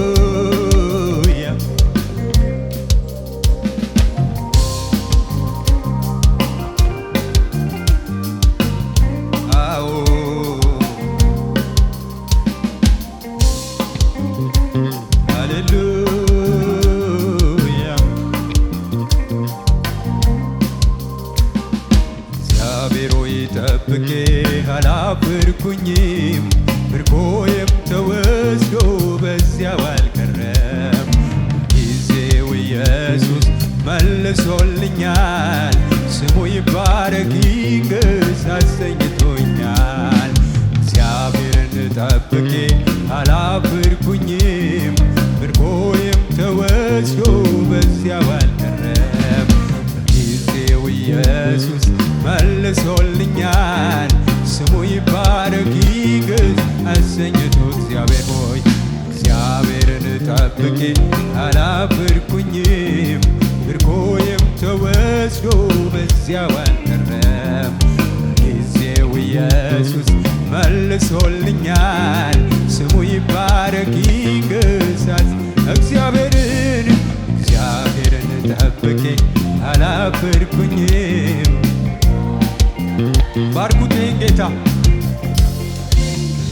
ሃሌሉያ አዎ ሃሌሉያ እግዚአብሔር ሆይ ጠብቄ አላፈርኩኝም ምርኮዬም ተወስዶ በዚያው አልቀረም ጊዜው ኢየሱስ መልሶልኛል ስሙ ይባረክ ይንገስ አሰኝቶኛል እግዚአብሔርን ጠብቄ አላፈርኩኝም ምርኮዬም ተወስዶ በዚያው አልቀረም ጊዜው ኢየሱስ መልሶልኛል ስሙ ይባረክ ይንገስ አሰኝቶ እግዚአብሔር ሆይ እግዚአብሔርን ጠብቄ አላፈርኩኝም ምርኮዬም ተወስዶ በዚያው አልቀረም ጊዜው ኢየሱስ መልሶልኛል ስሙ ይባረክ ይንገስ እግዚአብሔርን ጠብቄ አላፈርኩኝም ባርኩቴን ጌታ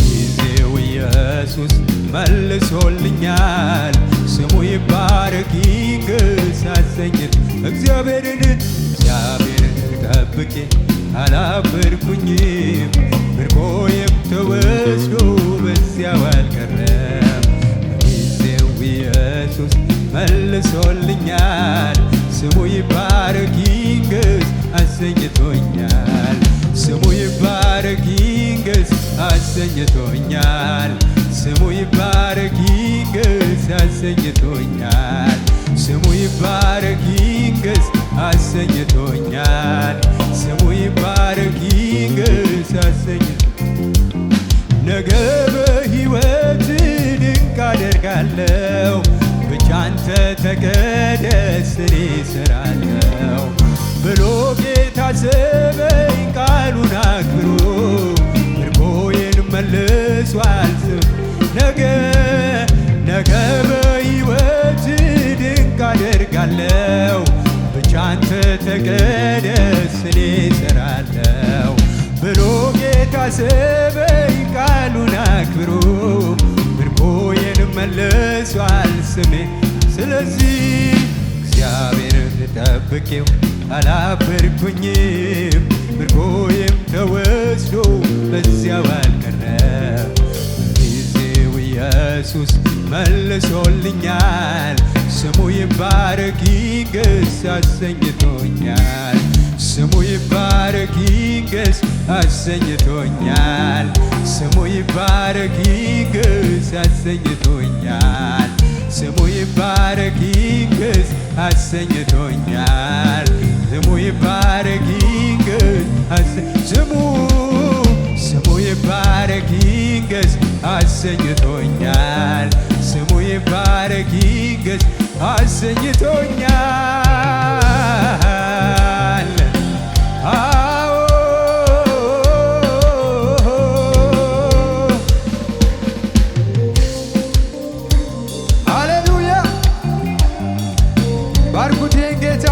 ጊዜው ኢየሱስ መልሶልኛል ስሙ ይባረክ ይንገስ አሰኝት እግዚአብሔርን ጠብቄ አላፈርኩኝም ምርኮዬም ተወስዶ በዚያው አልቀረም ጊዜው ኢየሱስ መልሶልኛል ስሙ ይባረክ ይንገስ አሰኝቶኛል ስሙ ይባረክ ይንገስ አሰኝቶኛል ስሙ ይባረክ ይንገስ አሰኝቶኛል ስሙ ይባረክ ይንገስ አሰኝቶኛል ስሙ ይባረክ ይንገስ ነገ በሕይወት ድንቅ አደርጋለሁ ብቻ አንተ ተቀደስ እኔ እሰራለሁ ብሎ ጌታ አሰበኝ ቃሉን አክብሮ ምርኮዬን መልሷል ነገ በሕይወት ድንቅ አደርጋለሁ ብቻ አንተ ተቀደስ እኔ እሰራለሁ ብሎ ጌታ አሰበኝ ቃሉን አክብሮ ምርኮዬን መልሷል ስሜ ስለዚህ እግዚአብሔርን ጠብቄው አላፈርኩኝም ምርኮዬም ተወስዶ በዚያው አልቀረም ጊዜው ኢየሱስ መልሶልኛል ስሙ ይባረክ ይንገስ አሰኝቶኛል ስሙ ይባረክ ይንገስ አሰኝቶኛል ስሙ ይባረክ ይንገስ አሰኝቶኛል ስሙ ይባረክ ይንገስ አሰኝቶኛል ስሙ ይባረክ ይንገስ ስሙ ይባረክ ይንገስ አሰኝቶኛል ስሙ ይባረክ ይንገስ አሰኝቶኛል አዎ ሃሌሉያ ባርኩቴን ጌታ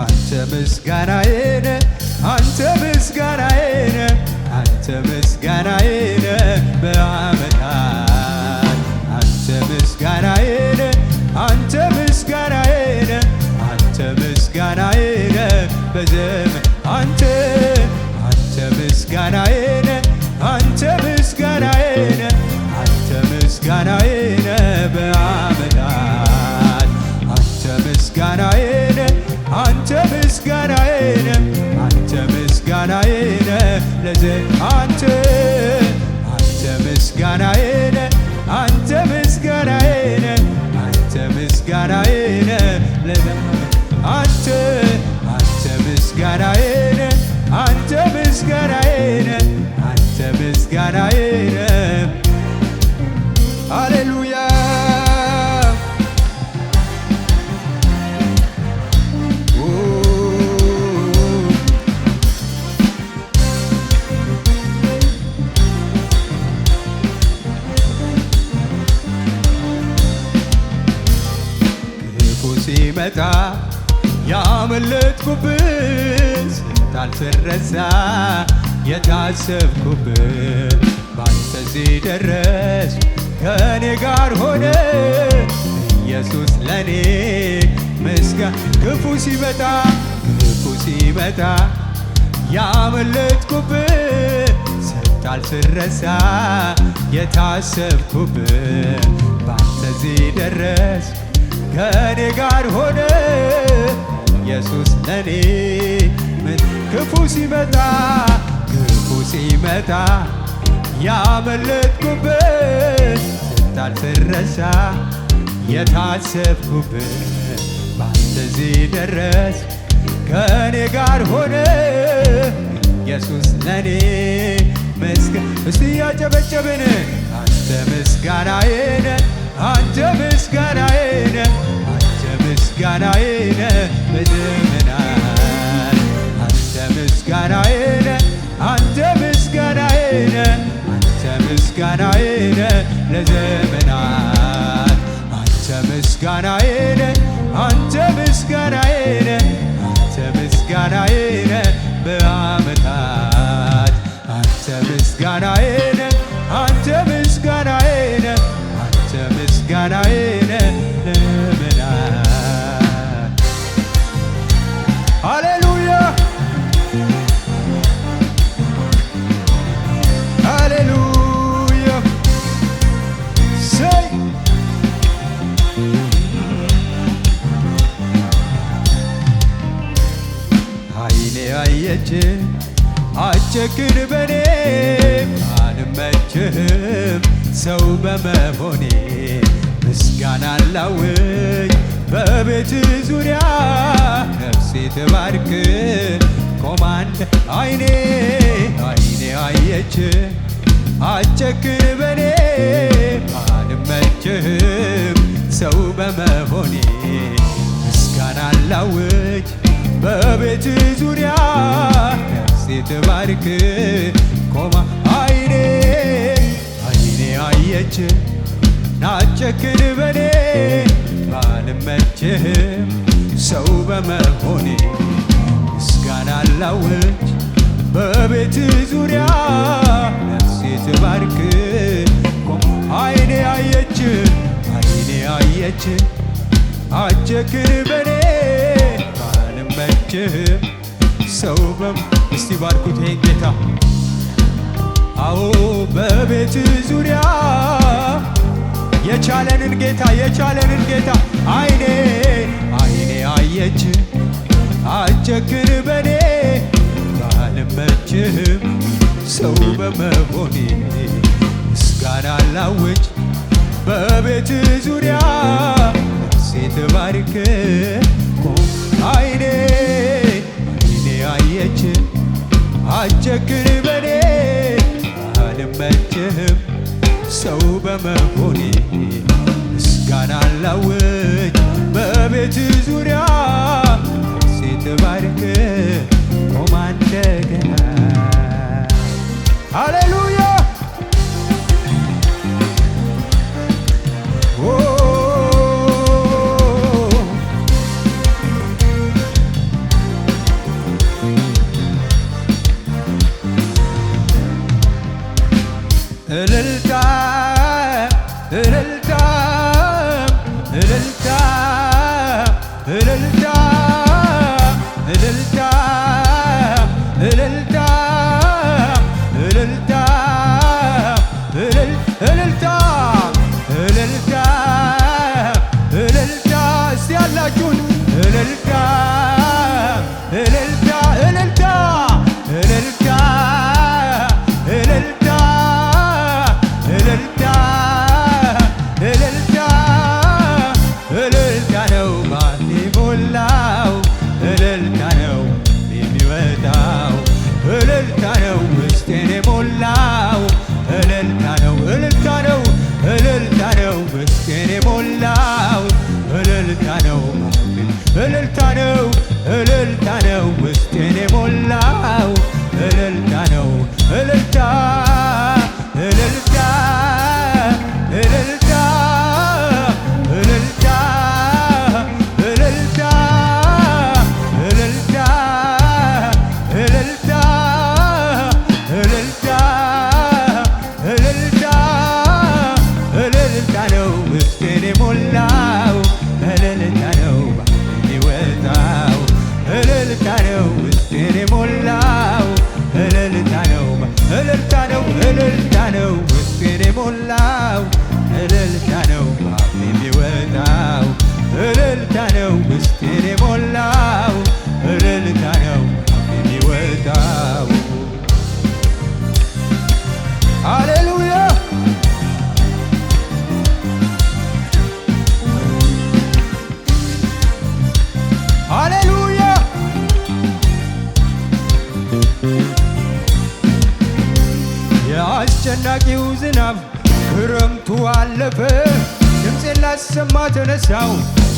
አንተ ምስጋናዬ ነህ አንተ ምስጋናዬ ነህ አንተ ምስጋናዬ ነህ በዓመታት አንተ ምስጋናዬ ነህ አንተ ምስጋናዬ ነህ አንተ ምስጋናዬ ነህ በዘመን አንተ ምስጋናዬ ነህ አንተ ምስጋናዬ ነህ አንተ ምስጋናዬ ነህ በዓመታት አንተ ምስጋናዬ ነህ አንተ ምስጋናዬ ነህ አንተ ምስጋናዬ ነህ አንተ ምስጋናዬ ነህ አንተ ምስጋናዬ ነህ አንተ ምስጋናዬ ነህ አንተ ምስጋናዬ ነህ አንተ ምስጋናዬ ነህ አንተ ምስጋናዬ ነህ ሃሌሉያ ሲመጣ ያመለጥኩብህ ስታልትረሳ የታሰብኩብህ ባንተ እዚህ ደረስ ከኔ ጋር ሆነ ኢየሱስ ለኔ ምስጋና ክፉ ሲመጣ ያመለጥኩብህ ስታልትረሳ የታሰብኩብህ ባንተ እዚህ ደረስ ከኔ ጋር ሆነ ኢየሱስ ለኔ ክፉ ሲመጣ ያመለጥኩብህ ስታልትረሳ የታሰብኩብህ ባንተ እዚህ ደረስ ከኔ ጋር ሆነ ኢየሱስ ለኔ ምስጋና እስቲ ያጨበጨብን አንተ ምስጋናዬ ነህ አንተ ምስጋናዬ ነህ አንተ ምስጋናዬ ነህ በዘመናት አንተ ምስጋናዬ ነህ አንተ ምስጋናዬ ነህ አንተ ምስጋናዬ ነህ ለዘመናት አንተ ምስጋናዬ ነህ አንተ ምስጋናዬ ነህ አንተ ምስጋናዬ ነህ በዓመታት አንተ ምስጋናዬ ነህ አንተ ምስጋናዬ ነህ አንተ ምስጋናዬ ነህ ለዘመናት ሃሌሉያ ሃሌሉያ ሰይ አይኔ አየች አትጨክን በኔ አልመችህም ሰው በመሆኔ ምስጋና ላውጅ በቤት ዙሪያ ነፍሴ ትባርክ ኮማንድ አይኔ አየች አትጨክን በኔ አልመችህም ሰው በመሆኔ ምስጋና ላውጅ በቤት ዙሪያ ነፍሴ ትባርክ ቆማ አይኔ አየች ናጨክን በኔ ባልመችህም ሰው በመሆኔ ምስጋና ላውጅ በቤት ዙሪያ ነፍሴ ትባርክ አይኔ አየች አትጨክን በኔ ባልመችህም ሰው እስቲ ባርኩት ይሄን ጌታ አዎ በቤት ዙሪያ የቻለንን ጌታ አይኔ አየች አትጨክን በኔ ባልመችህም ሰው በመሆኔ ምስጋና ላውጅ በቤት ዙሪያ ነፍሴ ትባርክ አይኔ አየች አትጨክን በኔ ባልመችህም ሰው በመሆኔ ምስጋና ላውጅ በቤት ዙሪያ ነፍሴ ትባርክ ቆማ እንደገና ሃሌሉያ እልልታ እልልታ እልልታ እልልታ እልልታ እልልታ እልልታ እልልታ እልልታ እልልታ እስቲ ያላችሁን እልልታ እልልታ እልልታ እልልታ እልልታ እልልታ እልልታ እልልታ ነው ማን የሞላው እልልታ ነው የሚወጣው እልልታ ነው ውስጤን የሞላው እልልታ ነው እልልታ ነው እልልታ ነው ውስጤን የሞላው እልልታ ነው እልልታ ነው እልልታ ነው ውስጤን የሞላው እልልታ ነው እልልታ እልልታ እልልታ እልልታ አስጨናቂው ዝናብ ክረምቱ አለፈ ድምፄን ላሰማ ተነሳው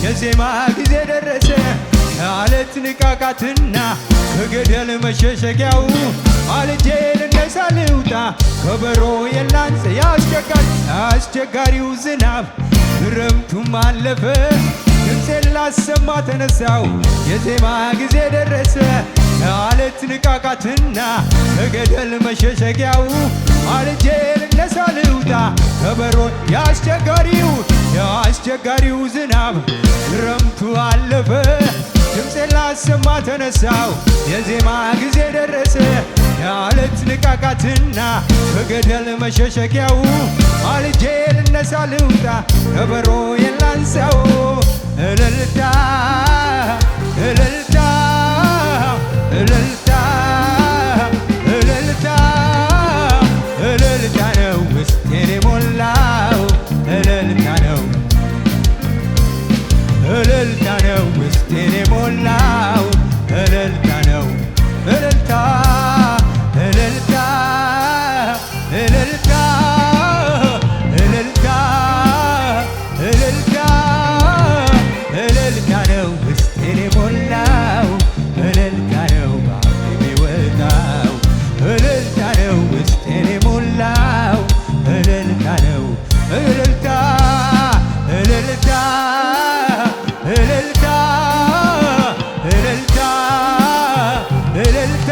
የዜማ ጊዜ ደረሰ ከአለት ንቃቃትና ከገደል መሸሸጊያው ማልጄ ልነሳ ልውጣ ከበሮ የላንተ አስቸጋሪው ዝናብ ክረምቱም አለፈ ድምፄን ላሰማ ተነሳው የዜማ ጊዜ ደረሰ ከአለት ንቃቃትና ከገደል መሸሸጊያው ማልጄ ልነሳ ልውጣ ከበሮ የአስቸጋሪው ዝናብ ክረምቱ አለፈ ድምፄን ላሰማ ተነሳው የዜማ ጊዜ ደረሰ ከአለት ንቃቃትና ከገደል መሸሸጊያው ማልጄ ልነሳ ልውጣ ከበሮ የላንሳው እልልታ እልልታ እልልታ እልልታ እልልታ ነው ውስጤን የሞላው እልልታ ነው እልልታ ነው ውስጤን የሞላው እልልታ ነው እልልታ እልልታ እልልታ እልልታ እልልታ እልልታ ነው ውስጤን የሞላው እልልታ ነው በአፌ የሚወጣው እልልታ ነው ውስጤን የሞላው እልልታ ነው እልልታ እልልታ እልልታ እልልታ እልልታ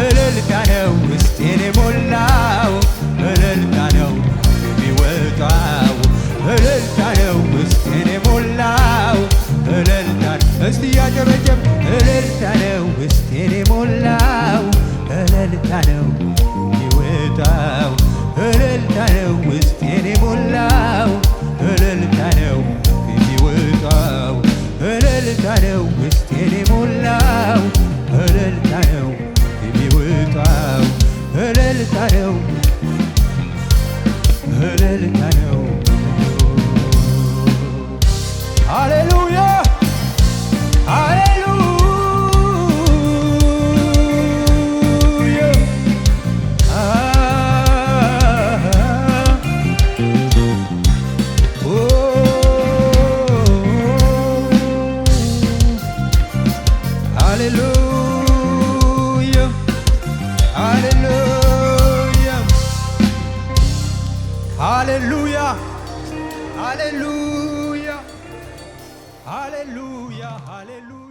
እልልታ ነው ውስጤን የሞላው እልልታ ነው የሚወጣው እልልታ ነው ውስጤን የሞላው እልልታ እስቲ ያጨበጨብ እልልታ ነው ውስጤን የሞላው እልልታ ነው የሚወጣው እልልታ ነው ውስጤን የሞላው እልልታ ነው የሚወጣው እልልታ ነው ውስጤን የሞላው እልልታ ነው የሚወጣው እልልታ ነው እልልታ ነው ሃሌሉያ ሃሌሉያ Hallelujah, hallelujah, hallelujah, hallelujah, hallelujah, hallelujah.